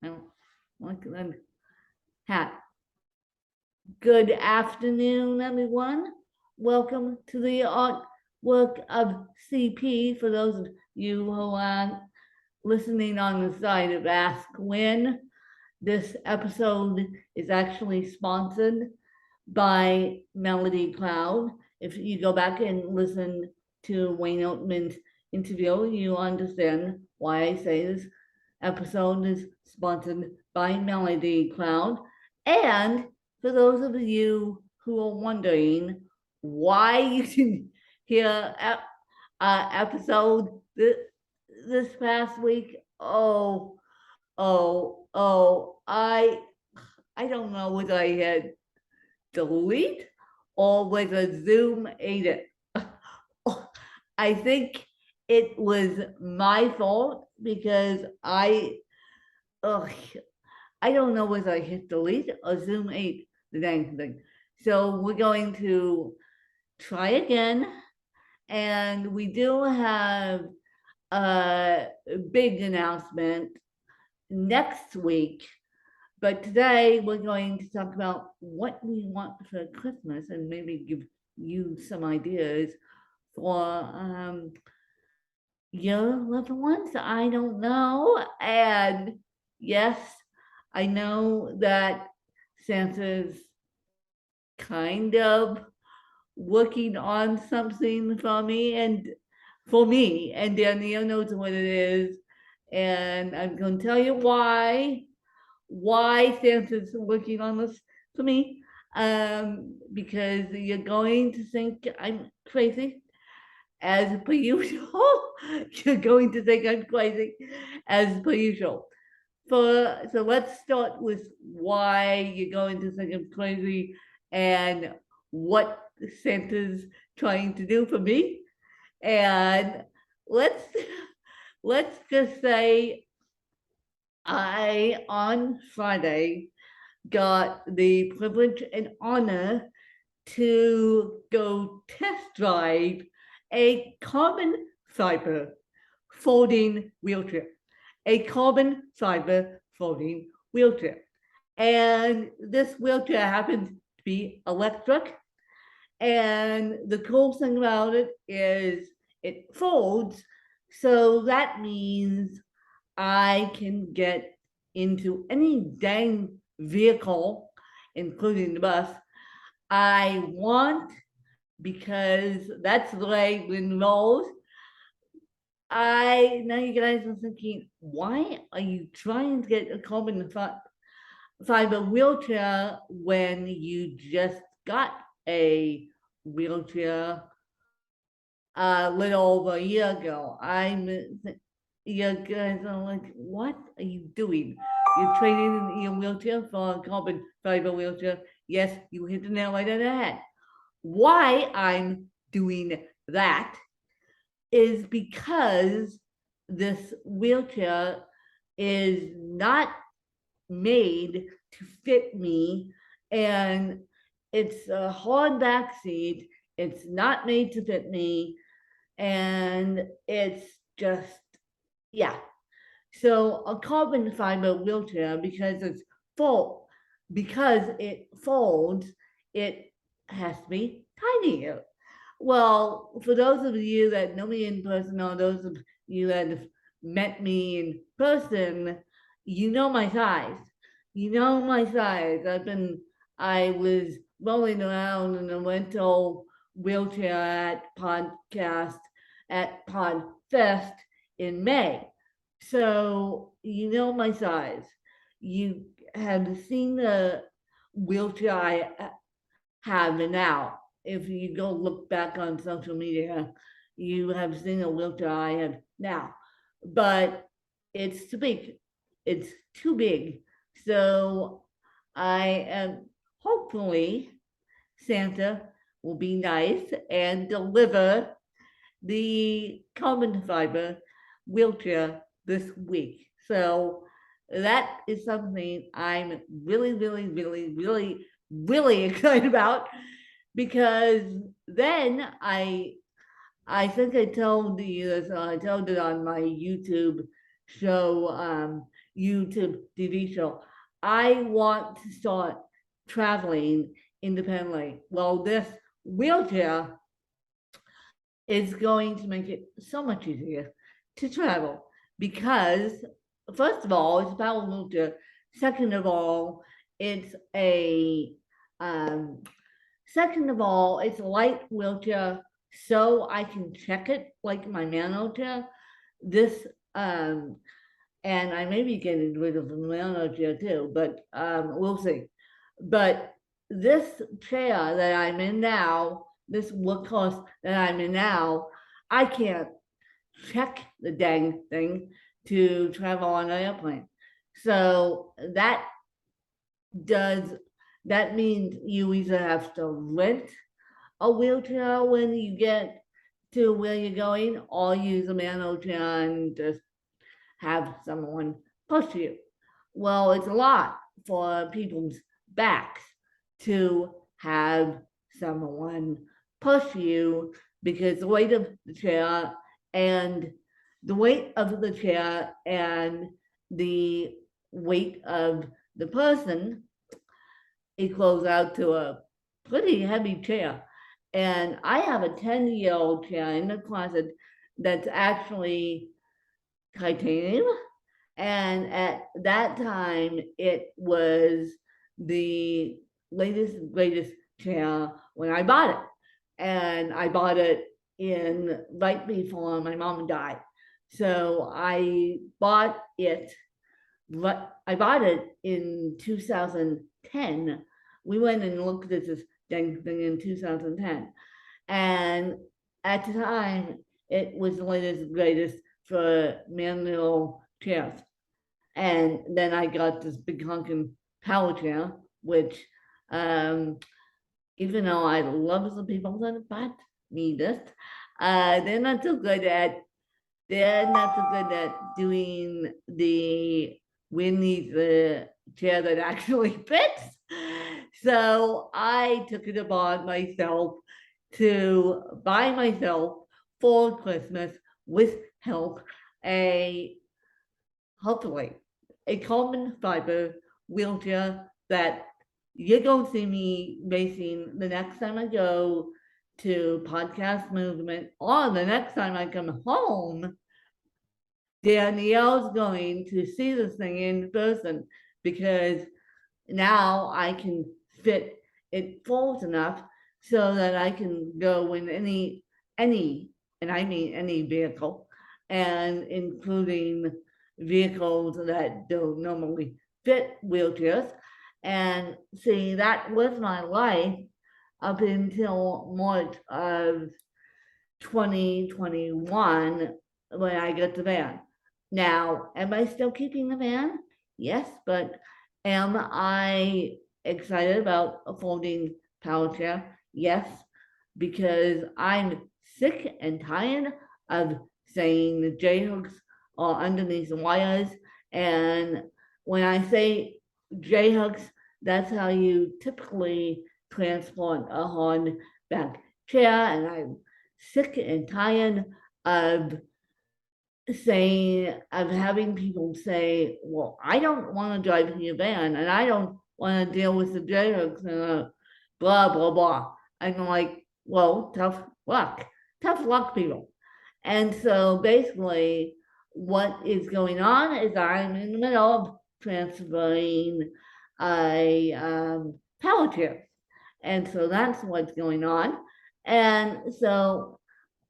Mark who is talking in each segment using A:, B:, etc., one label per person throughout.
A: I don't like that hat. Good afternoon, everyone. Welcome to the artwork of CP. For those of you who are listening on the side of Ask Win, this episode is actually sponsored by Melody Cloud. If you go back and listen to Wayne Oatman's interview, you understand why I say this episode is sponsored by Melody Cloud. And for those of you who are wondering why you didn't hear episode this past week, I don't know whether I had delete or whether Zoom ate it. I think it was my fault because I don't know whether I hit delete or Zoom ate the dang thing. So we're going to try again. And we do have a big announcement next week. But today we're going to talk about what we want for Christmas and maybe give you some ideas for your loved ones. I don't know. And yes, I know that Santa's kind of working on something for me, and Danielle knows what it is. And I'm going to tell you why Santa's working on this for me. Because you're going to think I'm crazy, as per usual. You're going to think I'm crazy, as per usual. So let's start with why you're going to think I'm crazy and what Santa's trying to do for me. And let's just say I, on Friday, got the privilege and honor to go test drive a carbon fiber folding wheelchair. A carbon fiber folding wheelchair. And this wheelchair happens to be electric. And the cool thing about it is it folds. So that means I can get into any dang vehicle, including the bus, I want, because that's the way it rolls. Now you guys are thinking, why are you trying to get a carbon fiber wheelchair when you just got a wheelchair a little over a year ago? You guys are like, what are you doing? You're trading in your wheelchair for a carbon fiber wheelchair. Yes, you hit the nail right on the head. Why I'm doing that is because this wheelchair is not made to fit me, and it's a hard back seat. It's not made to fit me, and it's just, yeah. So a carbon fiber wheelchair, because it folds, it has to be tinier. Well, for those of you that know me in person, or those of you that have met me in person, you know my size. You know my size. I was rolling around in a rental wheelchair at Podfest in May. So you know my size. You have seen the wheelchair I have now. If you go look back on social media, you have seen a wheelchair I have now. But it's too big. It's too big. So I am hopefully Santa will be nice and deliver the carbon fiber wheelchair this week. So that is something I'm really, really, really, really, really excited about, because then I think I told you this, I told it on my YouTube show YouTube TV show. I want to start traveling independently. Well, this wheelchair is going to make it so much easier to travel because, first of all, it's a power wheelchair. Second of all, it's a um, it's a light wheelchair, so I can check it like my man wheelchair. This and I may be getting rid of the man wheelchair too, but we'll see. But this chair that I'm in now, this workhorse that I'm in now, I can't check the dang thing to travel on an airplane. So does that means you either have to rent a wheelchair when you get to where you're going, or use a manual chair and just have someone push you. Well, it's a lot for people's backs to have someone push you because the weight of the chair and the weight of the chair and the weight of the person equals out to a pretty heavy chair. And I have a 10-year-old chair in the closet that's actually titanium. And at that time, it was the latest, greatest chair when I bought it. And I bought it in right before my mom died. So I bought it in 2010. We went and looked at this thing in 2010. And at the time, it was the latest, greatest for manual chairs. And then I got this big honking power chair, which even though I love the people that bought me this, they're not so good at doing the we need the chair that actually fits. So I took it upon myself to buy myself for Christmas with help hopefully a carbon fiber wheelchair that you're going to see me racing the next time I go to Podcast Movement, or the next time I come home. Danielle's going to see this thing in person because now I can fit it folds enough so that I can go in any, and I mean any vehicle, and including vehicles that don't normally fit wheelchairs. And see, that was my life up until March of 2021 when I got the van. Now, am I still keeping the van? Yes, but am I excited about a folding power chair? Yes, because I'm sick and tired of saying the J hooks are underneath the wires. And when I say J hooks, that's how you typically transport a hardback chair. And I'm sick and tired of having people say, well, I don't want to drive in your van and I don't want to deal with the J hooks and blah, blah, blah. And I'm like, well, tough luck, people. And so basically, what is going on is I'm in the middle of transferring a power chair. And so that's what's going on. And so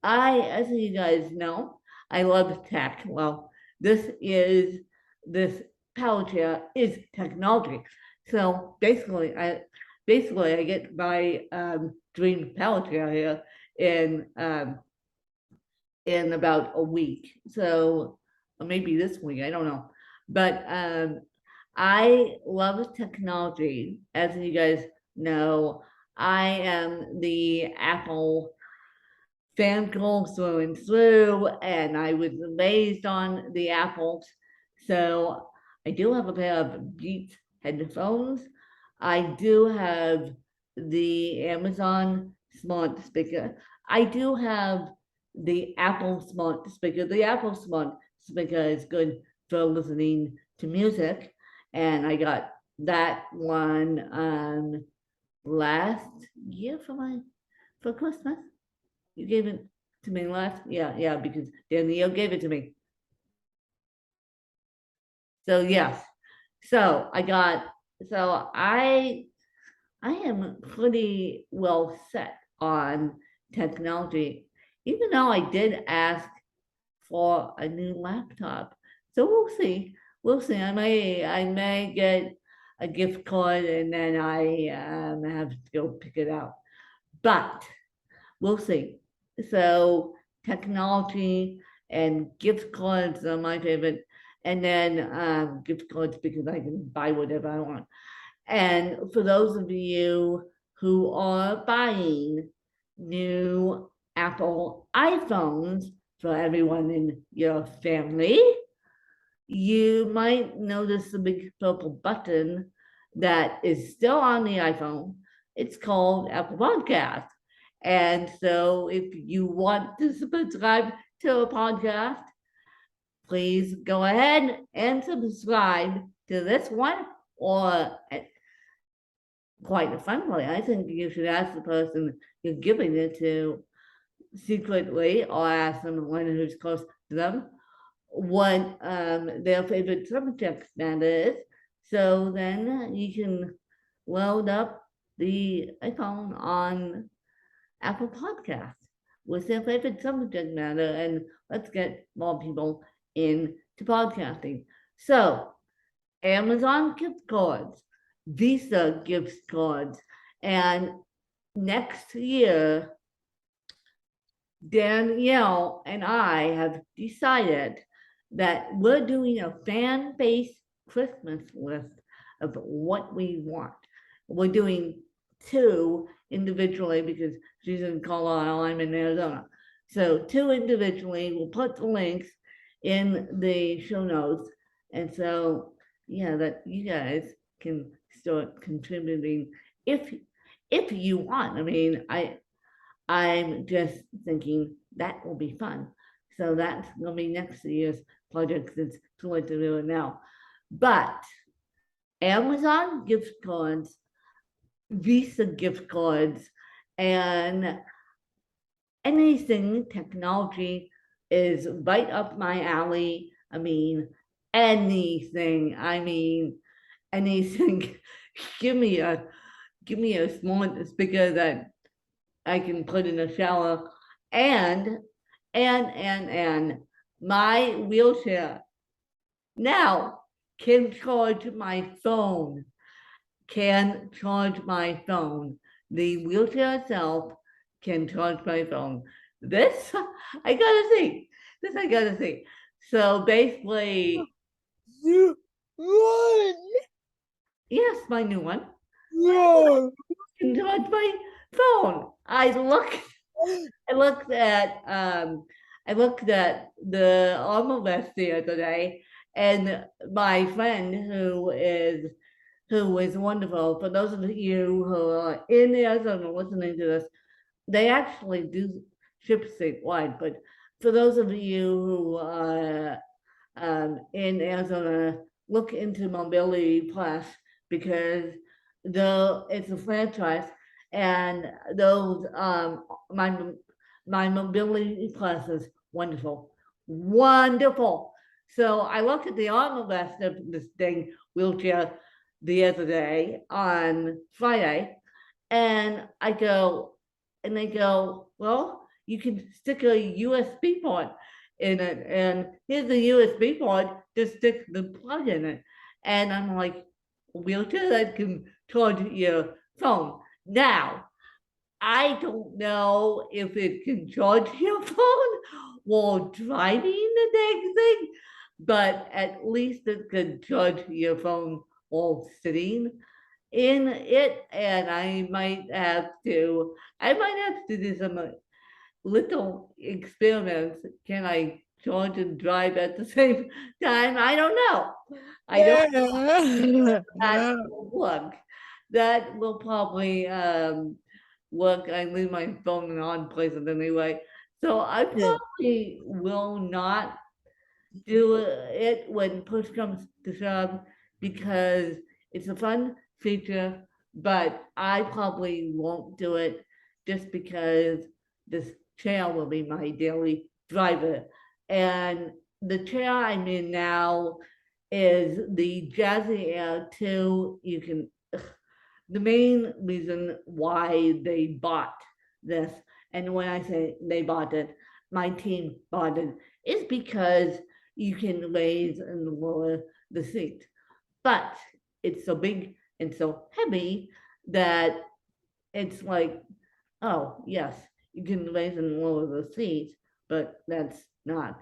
A: as you guys know, I love tech. Well, this power chair is technology. So basically, I get my dream power chair here in about a week. So maybe this week, I don't know. But I love technology. As you guys know, I am the Apple fan girl through and through, and I was raised on the Apples. So I do have a pair of Beats headphones. I do have the Amazon smart speaker. I do have the Apple smart speaker. The Apple smart speaker is good for listening to music. And I got that one last year for Christmas. You gave it to me last, yeah, because Danielle gave it to me. So yes, so I am pretty well set on technology, even though I did ask for a new laptop. So we'll see. We'll see. I may get a gift card and then I have to go pick it out. But we'll see. So technology and gift cards are my favorite. And then gift cards because I can buy whatever I want. And for those of you who are buying new Apple iPhones for everyone in your family, you might notice the big purple button that is still on the iPhone. It's called Apple Podcast. And so if you want to subscribe to a podcast, please go ahead and subscribe to this one, or quite frankly, I think you should ask the person you're giving it to secretly, or ask someone who's close to them what their favorite subject matter is. So then you can load up the iPhone on Apple Podcasts with their favorite subject matter, and let's get more people into podcasting. So Amazon gift cards, Visa gift cards, and next year, Danielle and I have decided that we're doing a fan-based Christmas list of what we want. We're doing two individually because she's in Colorado, I'm in Arizona. So two individually, we'll put the links in the show notes. And so, yeah, that you guys can start contributing if you want. I mean, I'm just thinking that will be fun. So that's gonna be next year's project since too late to do it now. But Amazon gift cards, Visa gift cards, and anything technology is right up my alley. I mean, anything. give me a smart speaker that I can put in the shower, and my wheelchair now can charge my phone. Can charge my phone. The wheelchair itself can charge my phone. This I gotta see. This I gotta see. So basically,
B: You run.
A: yes, my new one
B: No.
A: can charge my phone. I looked at the Armorvest the other day, and my friend who is wonderful. For those of you who are in Arizona listening to this, they actually do ship statewide. But for those of you who are in Arizona, look into Mobility Plus because it's a franchise, and those my Mobility Plus is wonderful, wonderful. So I looked at the armrest of this thing wheelchair the other day on Friday, and they go, well, you can stick a USB port in it, and here's the USB port, just stick the plug in it. And I'm like, wheelchair that can charge your phone. Now, I don't know if it can charge your phone while driving the dang thing, but at least it can charge your phone while sitting in it. And I might have to do some little experiments. Can I charge and drive at the same time? I don't know. I don't know that will work. That will probably work. I leave my phone in odd places anyway. So I probably will not do it when push comes to shove because it's a fun feature, but I probably won't do it just because this chair will be my daily driver. And the chair I'm in now is the Jazzy Air 2. You can, the main reason why they bought this, and when I say they bought it, my team bought it, is because you can raise and lower the seat. But it's so big and so heavy that it's like, oh, yes, you can raise and lower the seat, but that's not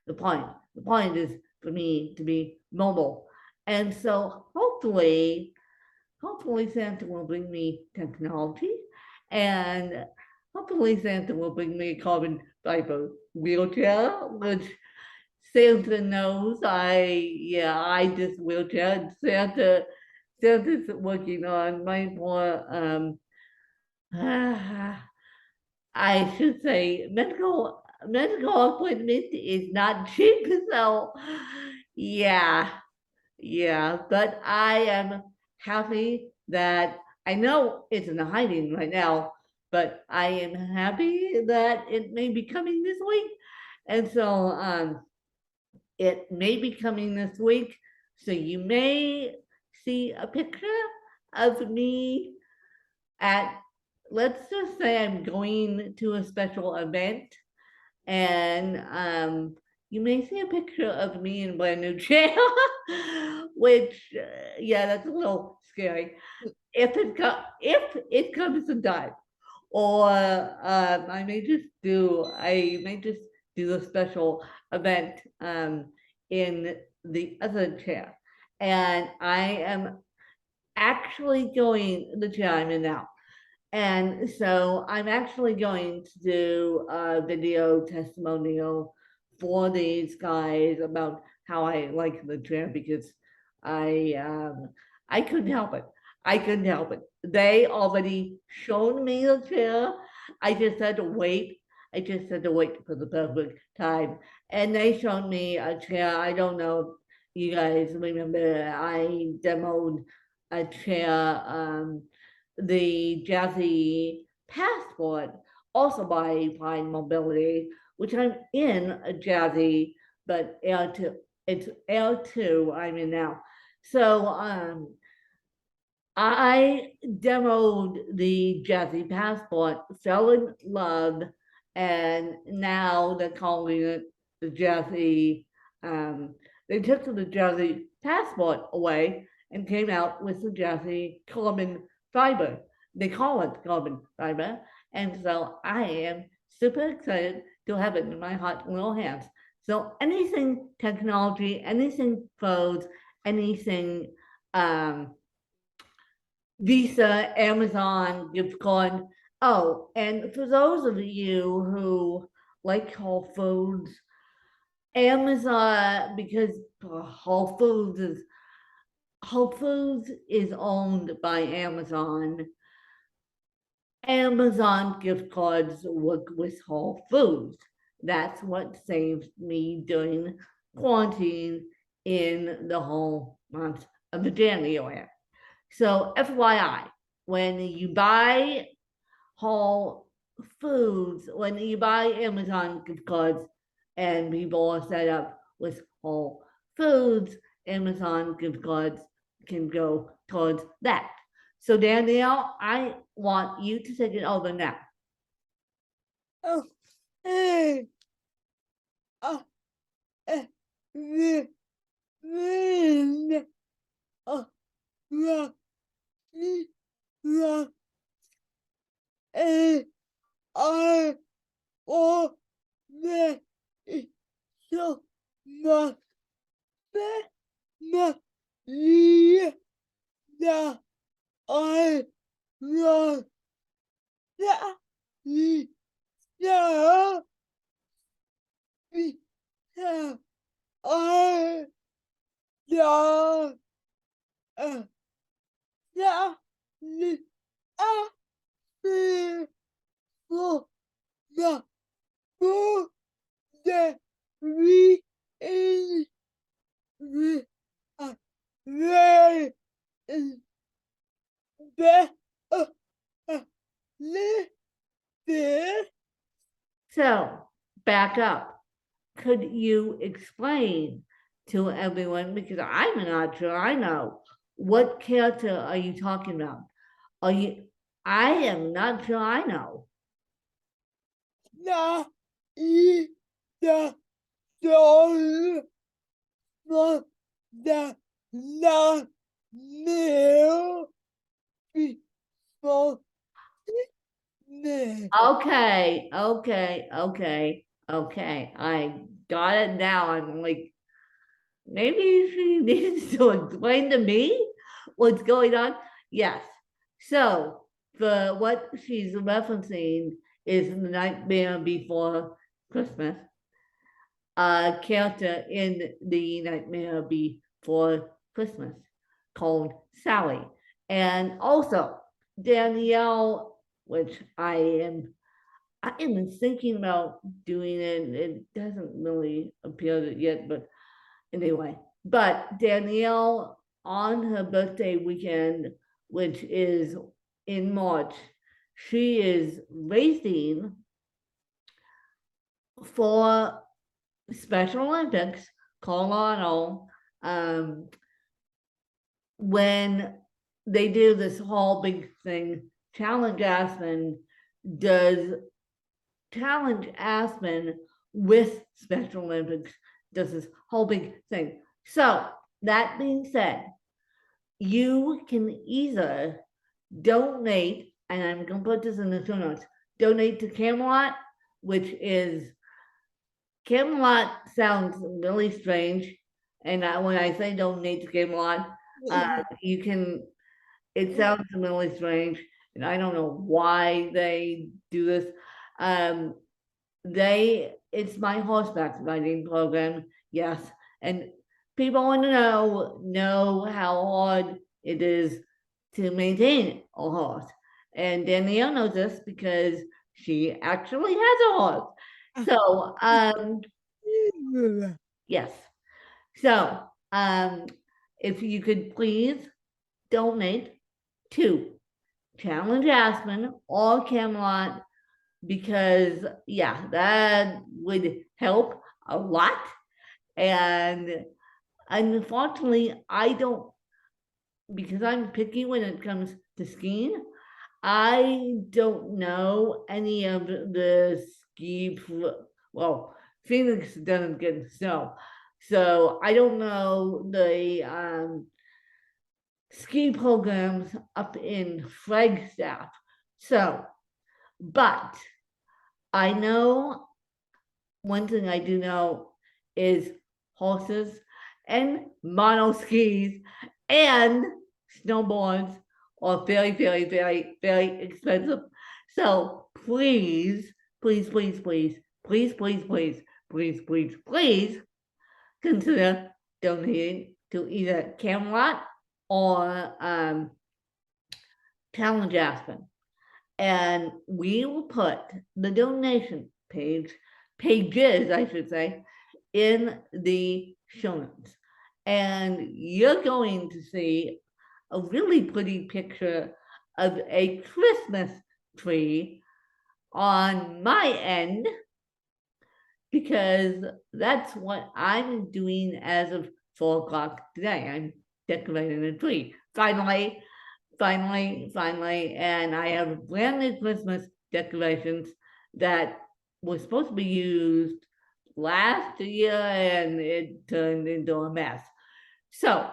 A: the point. The point is for me to be mobile. And so hopefully Santa will bring me technology, and hopefully Santa will bring me a carbon fiber wheelchair, which Santa knows I just wheelchair. And Santa's working on mine for I should say medical equipment is not cheap, so yeah, yeah, but I am happy that I know it's in hiding right now, but I am happy that it may be coming this week. And so it may be coming this week. So you may see a picture of me at, let's just say I'm going to a special event, and you may see a picture of me in a brand new chair, which yeah, that's a little scary. If it comes to time, or I may just do a special event in the other chair, and I am actually going the chair I'm in now. And so I'm actually going to do a video testimonial for these guys about how I like the chair because I couldn't help it. I couldn't help it. They already showed me the chair. I just had to wait. I just had to wait for the perfect time. And they showed me a chair. I don't know if you guys remember I demoed a chair the Jazzy Passport, also by Fine Mobility, which I'm in a Jazzy, but L2, it's L2 I'm in now. So I demoed the Jazzy Passport, fell in love, and now they're calling it the Jazzy. They took the Jazzy Passport away and came out with the Jazzy Carbon Fiber. They call it carbon fiber, and so I am super excited to have it in my hot little hands. So anything technology, anything phones, anything Visa, Amazon, gift card. Oh, and for those of you who like Whole Foods, Amazon, because Whole Foods is owned by Amazon. Amazon gift cards work with Whole Foods. That's what saves me during quarantine in the whole month of January. So FYI, when you buy Whole Foods, when you buy Amazon gift cards and people are set up with Whole Foods, Amazon gift cards can go towards that. So Danielle, I want you to take it over now.
B: Oh, hey, the wind, rock, rock, and I want the so much, much, yeah, I love that, yeah, yeah, I love, yeah, I feel for the food that we is the very the the
A: So back up. Could you explain to everyone, because I'm not sure I know, what character are you talking about? Are you, I am not sure I know.
B: the the soul for the last meal before me.
A: Okay, okay. I got it now. I'm like, maybe she needs to explain to me what's going on. Yes. So the what she's referencing is the Nightmare Before Christmas. A character in the Nightmare Before Christmas called Sally. And also Danielle, which I am thinking about doing it. It doesn't really appear yet, but anyway. But Danielle on her birthday weekend, which is in March, she is racing for Special Olympics, Colorado, when they do this whole big thing, Challenge Aspen does Challenge Aspen with Special Olympics, does this whole big thing. So that being said, you can either donate, and I'm gonna put this in the show notes, donate to Camelot, which is Camelot sounds really strange. And when I say donate to Camelot, you can, it sounds really strange. And I don't know why they do this. It's my horseback riding program, yes. And people want to know how hard it is to maintain a horse. And Danielle knows this because she actually has a horse. So, yes. So, if you could please donate to Challenge Aspen or Camelot, because yeah, that would help a lot. And unfortunately, I don't, because I'm picky when it comes to skiing, I don't know any of the well, Phoenix doesn't get snow. So I don't know the ski programs up in Flagstaff. So, but I know one thing I do know is horses and mono skis and snowboards are very expensive. So please, please consider donating to either Camelot or Challenge Aspen. And we will put the donation pages, I should say, in the show notes. And you're going to see a really pretty picture of a Christmas tree on my end, because that's what I'm doing as of 4 o'clock today. I'm decorating a tree. Finally, and I have brand new Christmas decorations that were supposed to be used last year and it turned into a mess. So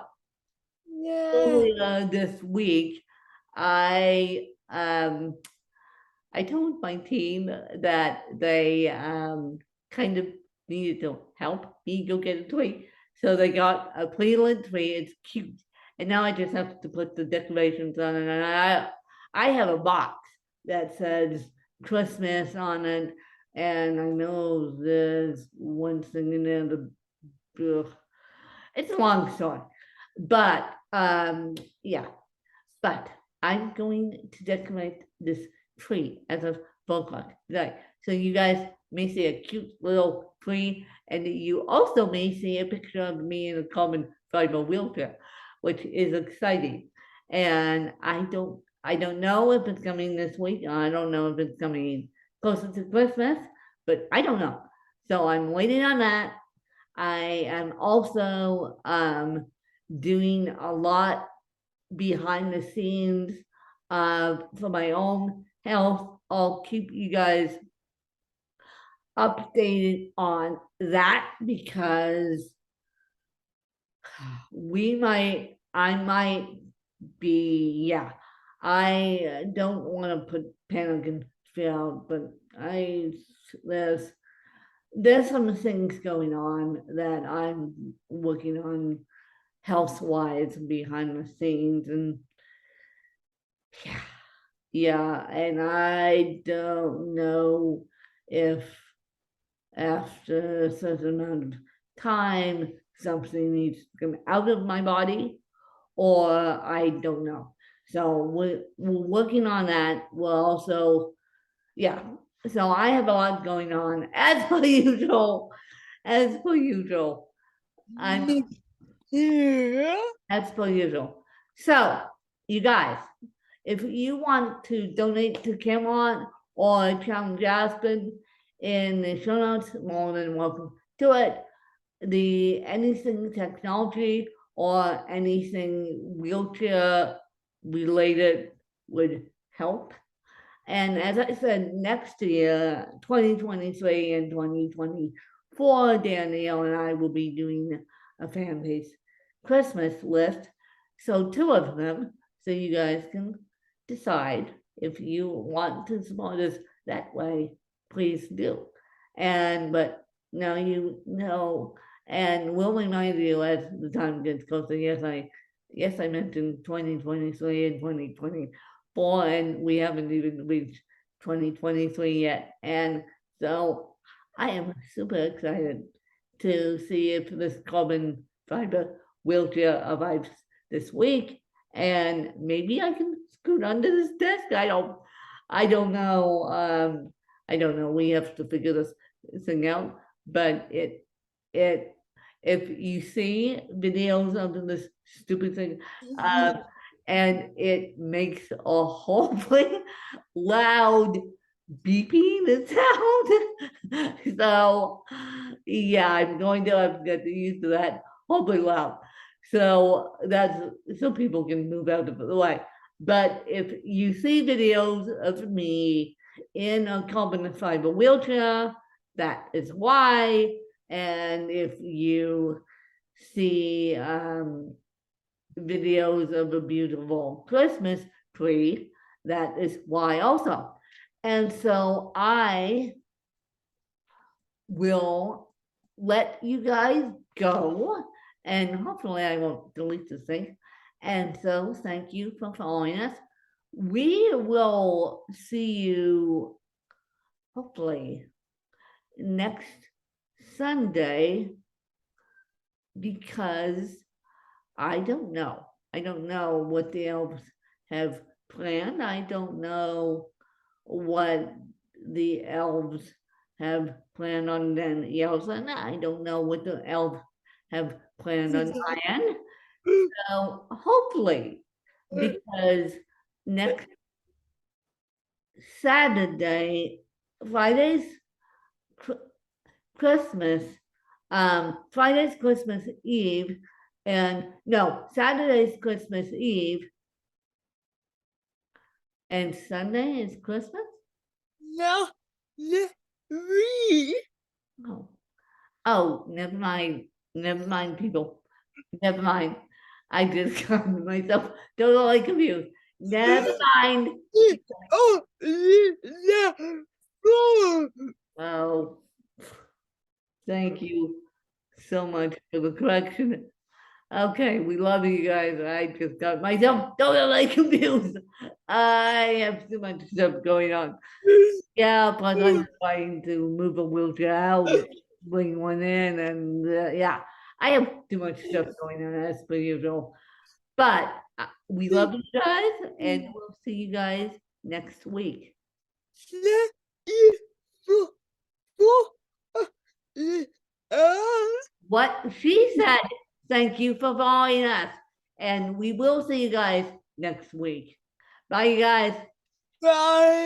B: Yeah.
A: earlier this week, I told my team that they kind of needed to help me go get a tree. So they got a Cleveland tree. It's cute. And now I just have to put the decorations on it. And I have a box that says Christmas on it. And I know there's one thing in there, it's a long story. But yeah, but I'm going to decorate this tree as of 4 o'clock today. So you guys may see a cute little tree, and you also may see a picture of me in a carbon fiber wheelchair, which is exciting. And I don't know if it's coming this week. I don't know if it's coming closer to Christmas, but I don't know. So I'm waiting on that. I am also doing a lot behind the scenes for my own health. I'll keep you guys updated on that because I might be, yeah. I don't want to put panic and fear out, but there's some things going on that I'm working on health wise behind the scenes, and yeah, yeah, and I don't know if after a certain amount of time something needs to come out of my body, or I don't know. So we're working on that. We're also, yeah. So I have a lot going on as per usual. As per usual. I'm
B: Yeah.
A: as per usual. So you guys, if you want to donate to Camelot or Challenge Aspen in the show notes, more than welcome to it. The anything technology or anything wheelchair related would help. And as I said, next year, 2023 and 2024, Danielle and I will be doing a fan base Christmas list. So two of them, so you guys can decide if you want to support us that way, please do. And but now you know, and we'll remind you as the time gets closer. Yes, I mentioned 2023 and 2024, and we haven't even reached 2023 yet. And so I am super excited to see if this carbon fiber wheelchair arrives this week, and maybe I can scoot under this desk. I don't know. I don't know. We have to figure this thing out. But if you see videos of this stupid thing, and it makes a horribly loud beeping sound. So yeah, I'm going to have to get used to that horribly loud. So that's so people can move out of the way. But if you see videos of me in a carbon fiber wheelchair, that is why. And if you see videos of a beautiful Christmas tree, that is why also. And so I will let you guys go, and hopefully I won't delete this thing. And so thank you for following us. We will see you hopefully next Sunday, because I don't know. I don't know what the elves have planned. I don't know what the elves have planned on Danielle's, and I don't know what the elves have planned on Diane. So hopefully, because next Saturday, Friday's Christmas, Friday's Christmas Eve, and no, Saturday's Christmas Eve, and Sunday is Christmas?
B: No, no, we.
A: Oh, oh, never mind, people. Never mind. I just got myself totally confused. Never mind.
B: Oh, yeah. Oh.
A: Oh, thank you so much for the correction. Okay, we love you guys. I just got myself totally confused. I have too much stuff going on. Yeah, plus I'm trying to move a wheelchair out, bring one in, and yeah, I have too much stuff going on as per usual. But we love you guys, and we'll see you guys next week.
B: Yeah, for, for,
A: What she said, thank you for following us, and we will see you guys next week. Bye, you guys.
B: bye.